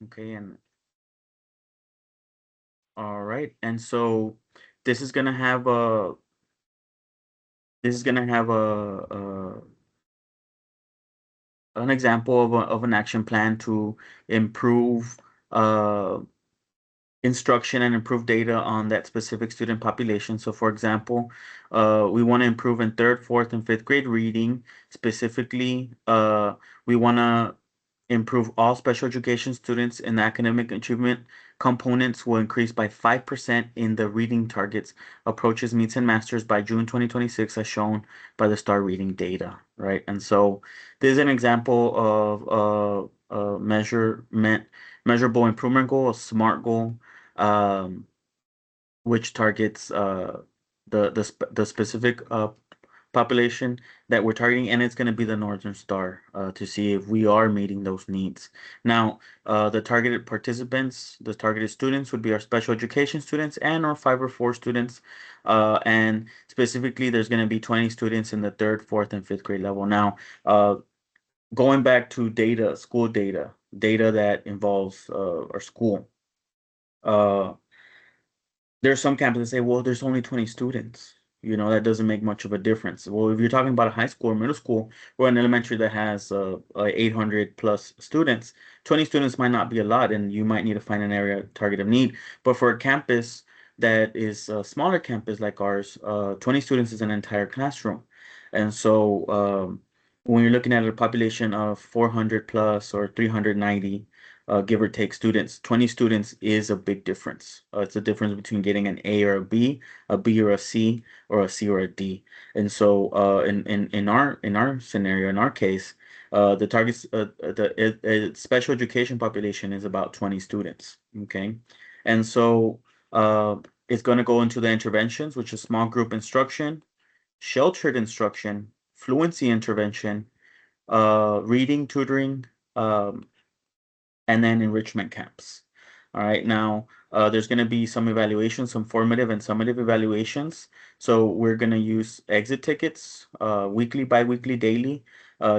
Okay, and all right, and so this is gonna have a this is gonna have an example of an action plan to improve uh instruction and improve data on that specific student population. So, for example, we want to improve in third, fourth, and fifth grade reading. Specifically, we want to improve all special education students in academic achievement components will increase by 5% in the reading targets approaches meets and masters by June 2026 as shown by the STAR reading data, right? And so this is an example of a measurable improvement goal, a SMART goal, um, which targets the specific population that we're targeting, and it's going to be the Northern Star to see if we are meeting those needs. Now, the targeted participants, the targeted students would be our special education students and our 504 students, and specifically, there's going to be 20 students in the third, fourth, and fifth grade level. Now, uh, going back to data, school data that involves our school. Uh, there's some campuses that say, well, there's only 20 students. That doesn't make much of a difference. Well, if you're talking about a high school or middle school or an elementary that has 800 plus students, 20 students might not be a lot, and you might need to find an area target of need. But for a campus that is a smaller campus like ours, 20 students is an entire classroom. And so when you're looking at a population of 400 plus or 390, give or take students. 20 students is a big difference. It's a difference between getting an A or a B or a C, or a C or a D. And so, in our scenario, in our case, the targets the special education population is about 20 students. Okay, and so uh, it's going to go into the interventions, which is small group instruction, sheltered instruction, fluency intervention, reading, tutoring, um, and then enrichment camps. All right, now there's going to be some evaluations, some formative and summative evaluations. So we're going to use exit tickets, weekly, bi-weekly, daily,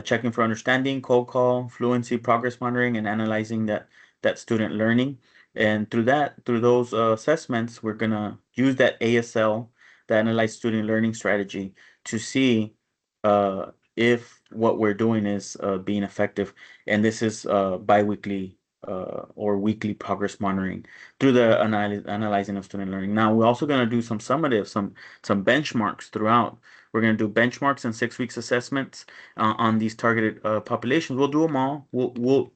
checking for understanding, cold call, fluency, progress monitoring, and analyzing that student learning. And through those assessments, we're going to use that ASL, the Analyze Student Learning Strategy, to see if what we're doing is being effective. And this is bi-weekly or weekly progress monitoring through the analyzing of student learning. Now we're also going to do some summative, some benchmarks throughout. We're going to do benchmarks and 6 weeks assessments on these targeted populations. We'll do them all. We'll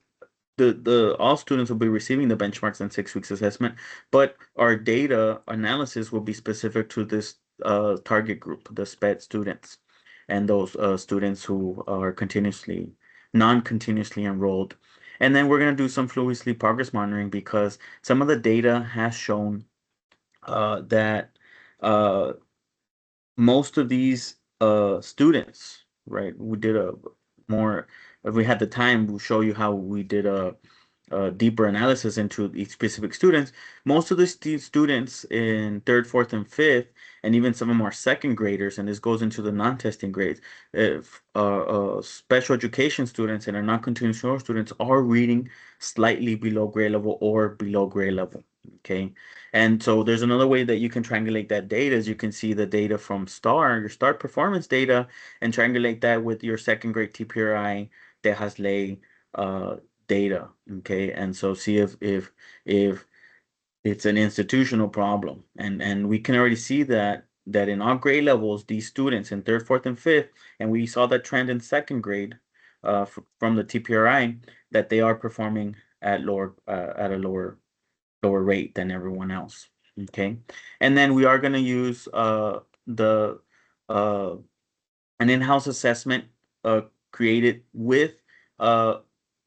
the all students will be receiving the benchmarks and 6 weeks assessment, but our data analysis will be specific to this target group, the SPED students, and those students who are non-continuously enrolled. And then we're going to do some fluently progress monitoring because some of the data has shown that uh, most of these students, right? We did a more, if we had the time, we'll show you how we did a deeper analysis into each specific students. Most of the students in third, fourth, and fifth, and even some of them are second graders, and this goes into the non-testing grades. If special education students and our non-continuous enrollment students are reading slightly below grade level or below grade level. Okay, and so there's another way that you can triangulate that data is you can see the data from STAR, your STAR performance data, and triangulate that with your second grade TPRI, Tejas Ley data. Okay, and so see if it's an institutional problem, and we can already see that in all grade levels, these students in third, fourth, and fifth, and we saw that trend in second grade, from the TPRI, that they are performing at a lower rate than everyone else. Okay, and then we are going to use the uh, an in-house assessment uh, created with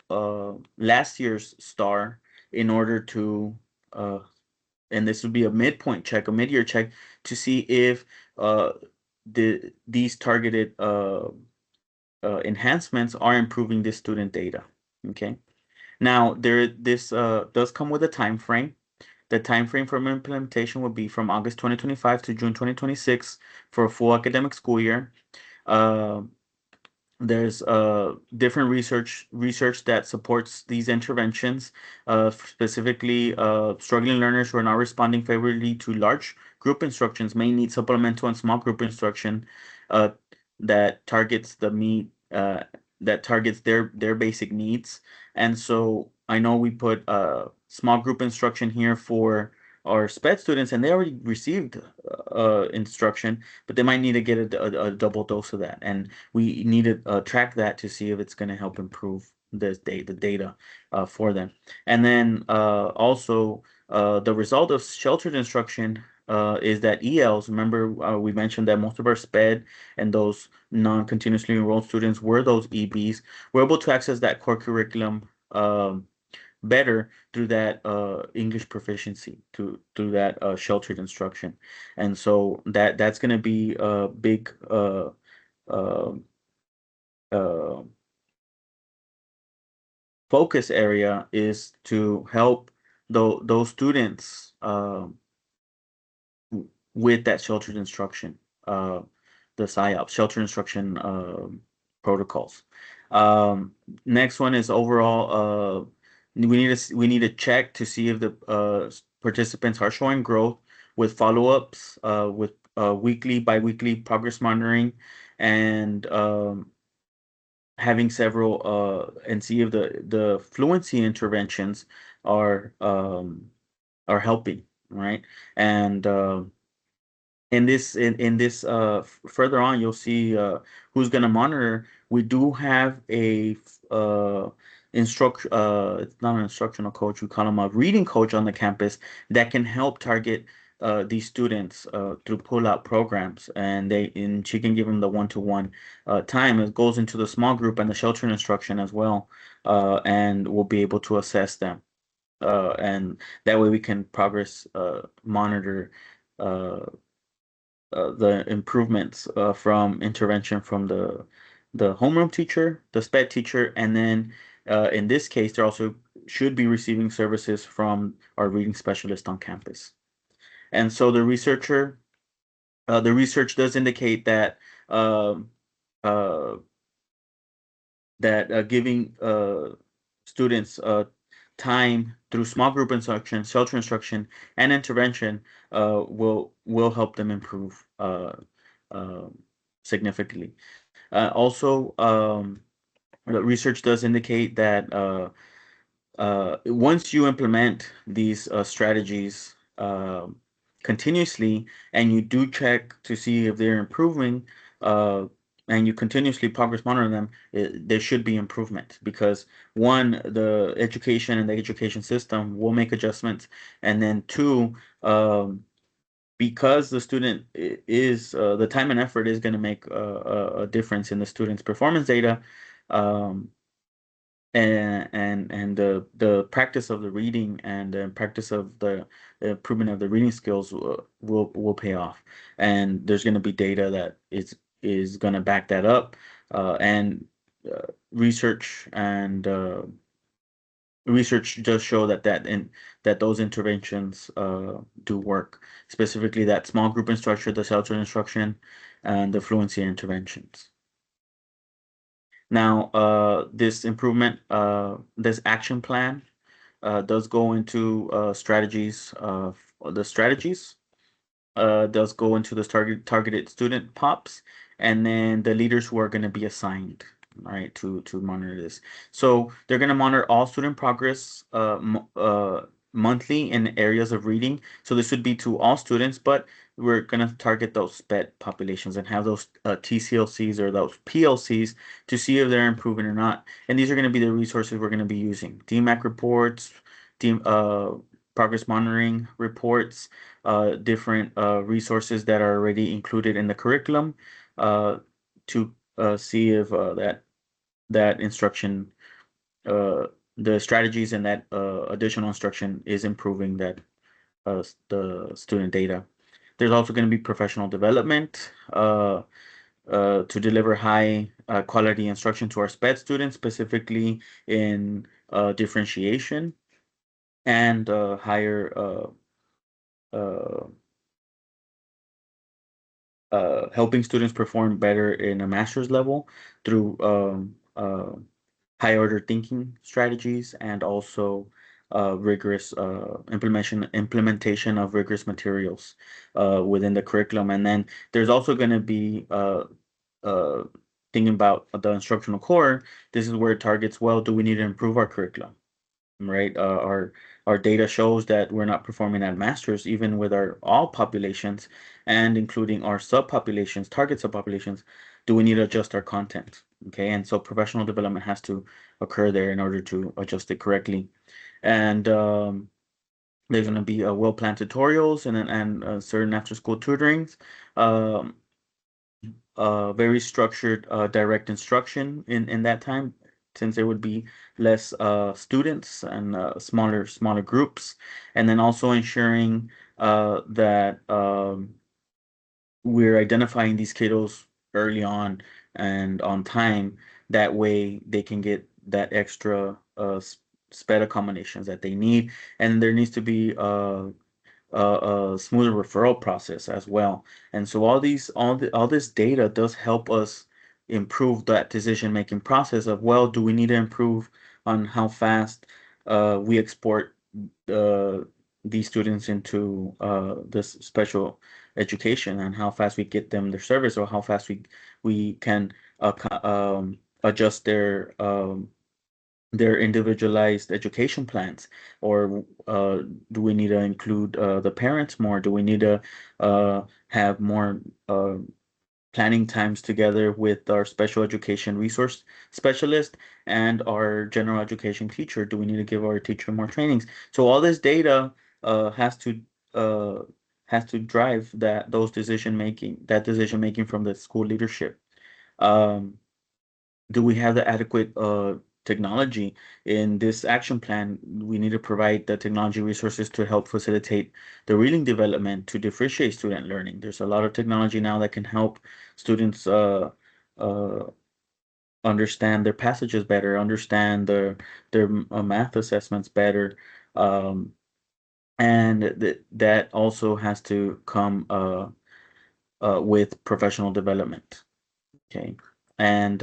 uh, last year's STAR in order to uh, and this would be a midpoint check, a mid-year check to see if uh, these targeted enhancements are improving the student data. Okay. Now this does come with a time frame. The time frame for implementation will be from August 2025 to June 2026 for a full academic school year. Uh, There's different research that supports these interventions, specifically struggling learners who are not responding favorably to large group instructions may need supplemental and small group instruction uh, that targets the meet that targets their basic needs. And so I know we put small group instruction here for our SPED students, and they already received instruction, but they might need to get a double dose of that. And we need to track that to see if it's going to help improve the data for them. And then also the result of sheltered instruction is that ELs, remember we mentioned that most of our SPED and those non-continuously enrolled students were those EBs, were able to access that core curriculum better through that English proficiency, through that sheltered instruction. And so that's going to be a big uh, uh, focus area, is to help those students with that sheltered instruction, uh, the SIOP, sheltered instruction protocols. Um, Next one is overall, we need to check to see if the participants are showing growth with follow-ups, with weekly, biweekly progress monitoring, and having several and see if the fluency interventions are are helping, right? And in this further on, you'll see who's going to monitor. We do have a it's not an instructional coach, we call him a reading coach on the campus that can help target these students through pull-out programs, and she can give them the one-to-one time. It goes into the small group and the sheltering instruction as well, and we'll be able to assess them, and that way we can progress monitor uh, the improvements from intervention from the homeroom teacher, the SPED teacher, and then in this case, they also should be receiving services from our reading specialist on campus. And so the research does indicate that um, uh, giving students time through small group instruction, shelter instruction, and intervention will help them improve uh, significantly. Also, the research does indicate that once you implement these strategies continuously, and you do check to see if they're improving, uh, and you continuously progress monitor them, there should be improvement, because one, the education and the education system will make adjustments, and then two, because the student is the time and effort is going to make a difference in the student's performance data, um, and the practice of the reading and the practice of the improvement of the reading skills will pay off, and there's going to be data that is going to back that up, and research and research does show that those interventions do work, specifically that small group instruction, the shelter instruction, and the fluency interventions. Now, this improvement, this action plan does go into strategies. The strategies does go into the targeted student pops, and then the leaders who are going to be assigned, right, to monitor this. So they're going to monitor all student progress monthly in areas of reading. So this would be to all students, but we're going to target those SPED populations and have those TCLCs or those PLCs to see if they're improving or not. And these are going to be the resources we're going to be using: DMAC reports, D, progress monitoring reports, different resources that are already included in the curriculum, uh, to see if that instruction, uh, the strategies and that additional instruction is improving the student data. There's also going to be professional development to deliver high quality instruction to our SPED students, specifically in differentiation and higher uh, helping students perform better in a master's level through high order thinking strategies and also rigorous implementation of rigorous materials within the curriculum. And then there's also going to be uh, thinking about the instructional core. This is where it targets, well, do we need to improve our curriculum? Right? Our data shows that we're not performing at masters, even with our all populations and including our subpopulations, target subpopulations. Do we need to adjust our content? Okay, and so professional development has to occur there in order to adjust it correctly. And there's going to be well-planned tutorials and certain after-school tutorings. Um, very structured direct instruction in that time, since there would be less students and smaller groups, and then also ensuring that we're identifying these kiddos early on and on time. That way they can get that extra sped accommodations that they need, and there needs to be a smoother referral process as well. And so all this data does help us improve that decision-making process of, well, do we need to improve on how fast we export uh, these students into this special education and how fast we get them their service, or how fast we can adjust their individualized education plans, or do we need to include the parents more? Do we need to have more planning times together with our special education resource specialist and our general education teacher? Do we need to give our teacher more trainings? So all this data uh, has to uh, has to drive that decision making from the school leadership. Um, do we have the adequate technology in this action plan? We need to provide the technology resources to help facilitate the reading development to differentiate student learning. There's a lot of technology now that can help students uh, understand their passages better, understand their math assessments better, um, and that also has to come with professional development. Okay. And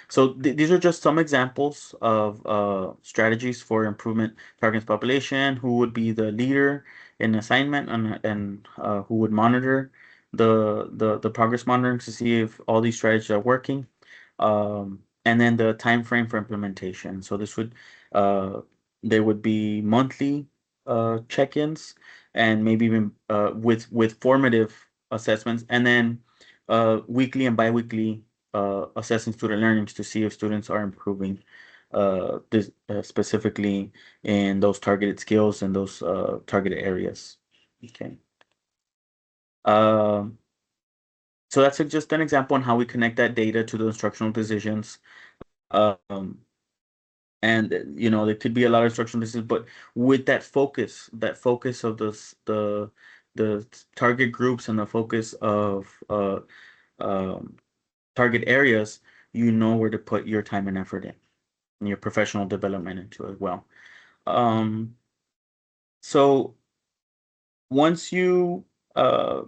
so these are just some examples of strategies for improvement targets population, who would be the leader in assignment, and who would monitor the progress monitoring to see if all these strategies are working. And then the time frame for implementation. So this would uh, there would be monthly check-ins, and maybe even with formative assessments, and then weekly and biweekly assessing student learnings to see if students are improving specifically in those targeted skills and those targeted areas. Okay. Um, so that's just an example on how we connect that data to the instructional decisions. Um, and there could be a lot of instructional decisions, but with that focus of the target groups and the focus of um, target areas, you know where to put your time and effort in, and your professional development into as well. Um, so once you uh,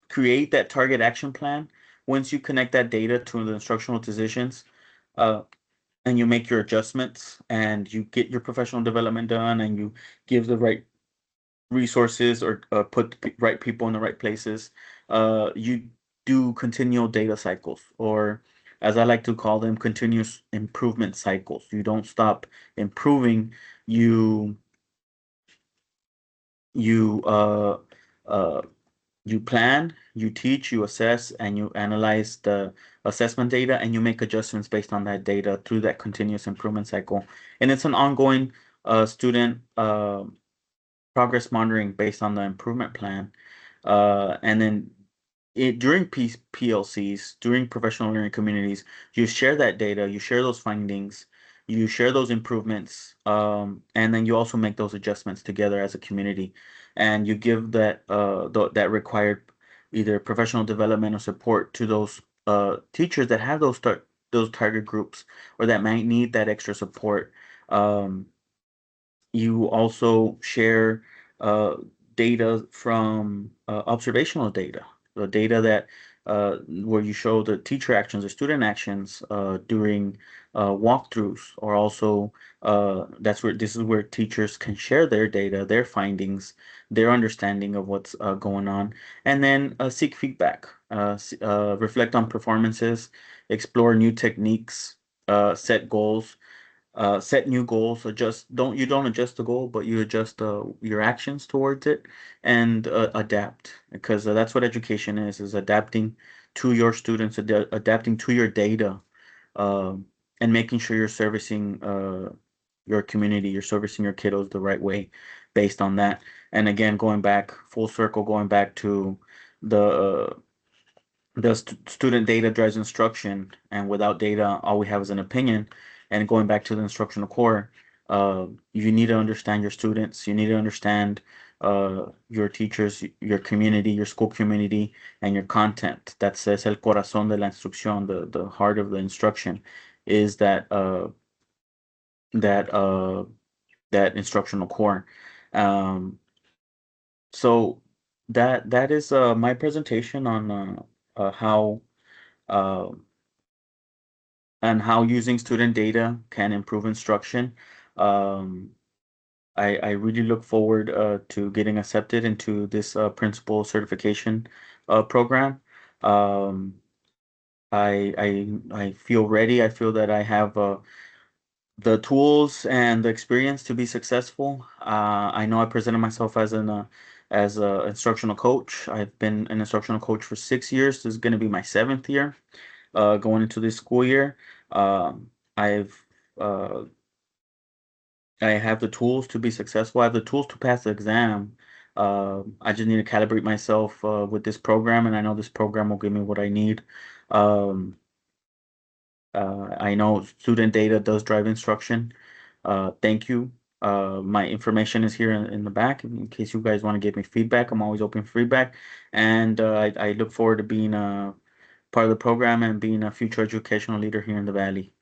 create that target action plan, once you connect that data to the instructional decisions, uh, and you make your adjustments and you get your professional development done and you give the right resources or put the right people in the right places, you do continual data cycles, or as I like to call them, continuous improvement cycles. You don't stop improving. You you uh, uh, you plan, you teach, you assess, and you analyze the assessment data, and you make adjustments based on that data through that continuous improvement cycle. And it's an ongoing student progress monitoring based on the improvement plan. And then during PLCs, during professional learning communities, you share that data, you share those findings, you share those improvements, and then you also make those adjustments together as a community, and you give that required either professional development or support to those teachers that have those target groups, or that might need that extra support. Um, you also share uh, data from observational data, the data that where you show the teacher actions or student actions during walkthroughs, or also this is where teachers can share their data, their findings, their understanding of what's going on, and then seek feedback, reflect on performances, explore new techniques, set goals, set new goals, adjust, you don't adjust the goal, but you adjust your actions towards it, and adapt, because that's what education is adapting to your students, adapting to your data, um, and making sure you're servicing your community, you're servicing your kiddos the right way based on that. And again, going back full circle, going back to the student data drives instruction, and without data, all we have is an opinion. And going back to the instructional core, you need to understand your students. You need to understand your teachers, your community, your school community, and your content. That's es el corazón de la instrucción, the heart of the instruction, is that that instructional core. Um, so that is my presentation on how. Uh, and how using student data can improve instruction. Um, I really look forward to getting accepted into this principal certification program. Um, I feel ready. I feel that I have the tools and the experience to be successful. I know I presented myself as a instructional coach. I've been an instructional coach for 6 years. This is going to be my seventh year going into this school year. I've uh, I have the tools to be successful. I have the tools to pass the exam. I just need to calibrate myself with this program, and I know this program will give me what I need. Um, I know student data does drive instruction. Thank you. My information is here in the back in case you guys want to give me feedback. I'm always open for feedback, and I look forward to being a part of the program and being a future educational leader here in the Valley.